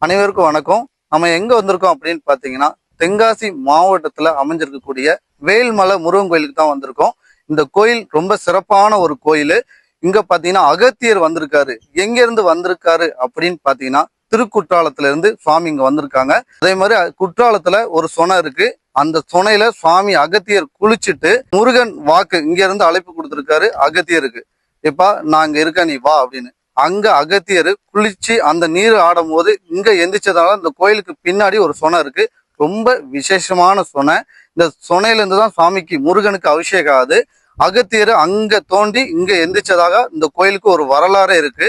அனைவருக்கும் வணக்கம். நம்ம எங்க வந்திருக்கோம் அப்படின்னு பாத்தீங்கன்னா, தென்காசி மாவட்டத்துல அமைஞ்சிருக்கக்கூடிய வேல்மலை முருகன் கோயிலுக்கு தான் வந்திருக்கோம். இந்த கோயில் ரொம்ப சிறப்பான ஒரு கோயில். இங்க பாத்தீங்கன்னா அகத்தியர் வந்திருக்காரு. எங்க இருந்து வந்திருக்காரு அப்படின்னு பாத்தீங்கன்னா, திருக்குற்றாலத்துல இருந்து சுவாமி இங்க வந்திருக்காங்க. அதே மாதிரி குற்றாலத்துல ஒரு சுனை இருக்கு. அந்த சுனையில சுவாமி அகத்தியர் குளிச்சுட்டு முருகன் வாக்கு இங்க இருந்து அழைப்பு கொடுத்திருக்காரு அகத்தியருக்கு. எப்பா நான் இங்க இருக்கேன், நீ வா அப்படின்னு. அங்க அகத்தியர் குளிச்சு அந்த நீர் ஆடும் போது இங்க எந்திரிச்சதால இந்த கோயிலுக்கு பின்னாடி ஒரு சுனை இருக்கு. ரொம்ப விசேஷமான சுனை. இந்த சுனையில இருந்துதான் சுவாமிக்கு முருகனுக்கு அபிஷேகம் ஆகுது. அகத்தியர் அங்க தோண்டி இங்க எந்திரிச்சதாக இந்த கோயிலுக்கு ஒரு வரலாறே இருக்கு.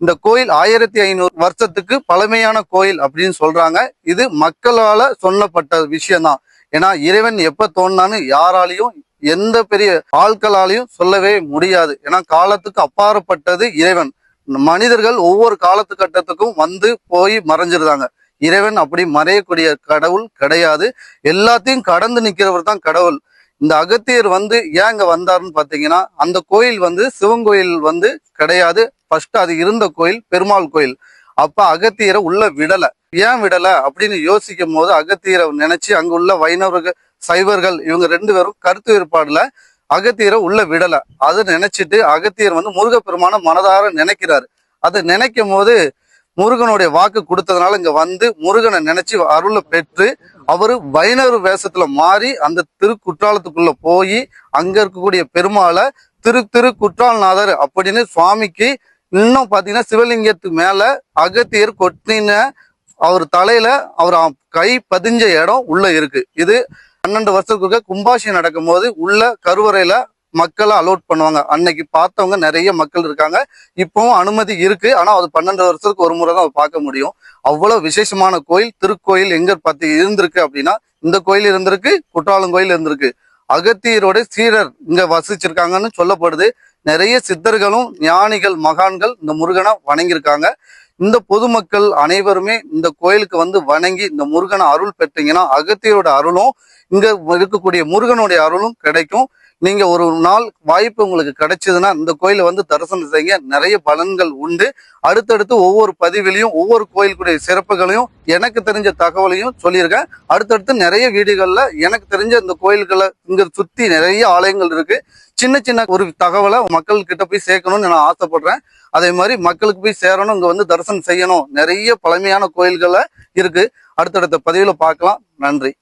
இந்த கோயில் 1500 வருஷத்துக்கு பழமையான கோயில் அப்படின்னு சொல்றாங்க. இது மக்களால சொல்லப்பட்ட விஷயம்தான். ஏன்னா இறைவன் எப்ப தோன்றான்னு யாராலையும் எந்த பெரிய ஆட்களாலையும் சொல்லவே முடியாது. ஏன்னா காலத்துக்கு அப்பாற்பட்டது இறைவன். மனிதர்கள் ஒவ்வொரு காலத்துக்கட்டத்துக்கும் வந்து போய் மறைஞ்சிருந்தாங்க. இறைவன் அப்படி மறையக்கூடிய கடவுள் கிடையாது. எல்லாத்தையும் கடந்து நிக்கிறவர் தான் கடவுள். இந்த அகத்தியர் ஏன் இங்க வந்தாருன்னு பாத்தீங்கன்னா, அந்த கோயில் சிவன் கோயில் கிடையாது. ஃபர்ஸ்ட் அது இருந்த கோயில் பெருமாள் கோயில். அப்ப அகத்தியரை உள்ள விடல. ஏன் விடல அப்படின்னு யோசிக்கும் போது அகத்தியரை நினைச்சு அங்க உள்ள வைணவர்கள் சைவர்கள் இவங்க 2 பேரும் கருத்து வேறுபாடுல அகத்தியரை உள்ள விடல. அதை நினைச்சிட்டு அகத்தியர் முருகப்பெருமான மனதார நினைக்கிறாரு. அதை நினைக்கும் போது முருகனுடைய வாக்கு கொடுத்ததுனால இங்க முருகனை நினைச்சு அருளை பெற்று அவரு வைணவ வேஷத்துல மாறி அந்த திருக்குற்றாலத்துக்குள்ள போய் அங்க இருக்கக்கூடிய பெருமாளை திருக்குற்றாலநாதர் அப்படின்னு சுவாமிக்கு இன்னும் பாத்தீங்கன்னா சிவலிங்கத்துக்கு மேல அகத்தியர் கொட்டின அவர் தலையில அவர் கை பதிஞ்ச இடம் உள்ள இருக்கு. இது 12 வருஷத்துக்கு கும்பாஷி நடக்கும் போது உள்ள கருவறையில மக்களை அலோட் பண்ணுவாங்க. அன்னைக்கு பார்த்தவங்க நிறைய மக்கள் இருக்காங்க. இப்பவும் அனுமதி இருக்கு. ஆனா அது 12 வருஷத்துக்கு ஒரு முறை தான் பார்க்க முடியும். அவ்வளவு விசேஷமான கோயில். திருக்கோயில் எங்க இருந்திருக்கு அப்படின்னா, இந்த கோயில் இருந்திருக்கு, குற்றாலம் கோயில் இருந்திருக்கு. அகத்தியரோட சீடர் இங்க வசிச்சிருக்காங்கன்னு சொல்லப்படுது. நிறைய சித்தர்களும் ஞானிகள் மகான்கள் இந்த முருகனை வணங்கியிருக்காங்க. இந்த பொதுமக்கள் அனைவருமே இந்த கோயிலுக்கு வணங்கி இந்த முருகனை அருள் பெற்றீங்கன்னா அகத்தியரோட அருளும் இங்க இருக்கக்கூடிய முருகனுடைய அருளும் கிடைக்கும். நீங்க ஒரு நாள் வாய்ப்பு உங்களுக்கு கிடைச்சதுன்னா இந்த கோயிலை தரிசனம் செய்ய நிறைய பலன்கள் உண்டு. அடுத்தடுத்து ஒவ்வொரு பதிவிலையும் ஒவ்வொரு கோயிலுக்குடைய சிறப்புகளையும் எனக்கு தெரிஞ்ச தகவலையும் சொல்லியிருக்கேன். அடுத்தடுத்து நிறைய வீடுகள்ல எனக்கு தெரிஞ்ச இந்த கோயில்களை இங்க சுத்தி நிறைய ஆலயங்கள் இருக்கு. சின்ன சின்ன ஒரு தகவலை மக்கள் கிட்ட போய் சேர்க்கணும்னு நான் ஆசைப்படுறேன். அதே மாதிரி மக்களுக்கு போய் சேரணும், இங்க தரிசனம் செய்யணும். நிறைய பழமையான கோயில்களை இருக்கு. அடுத்தடுத்த பதிவுல பார்க்கலாம். நன்றி.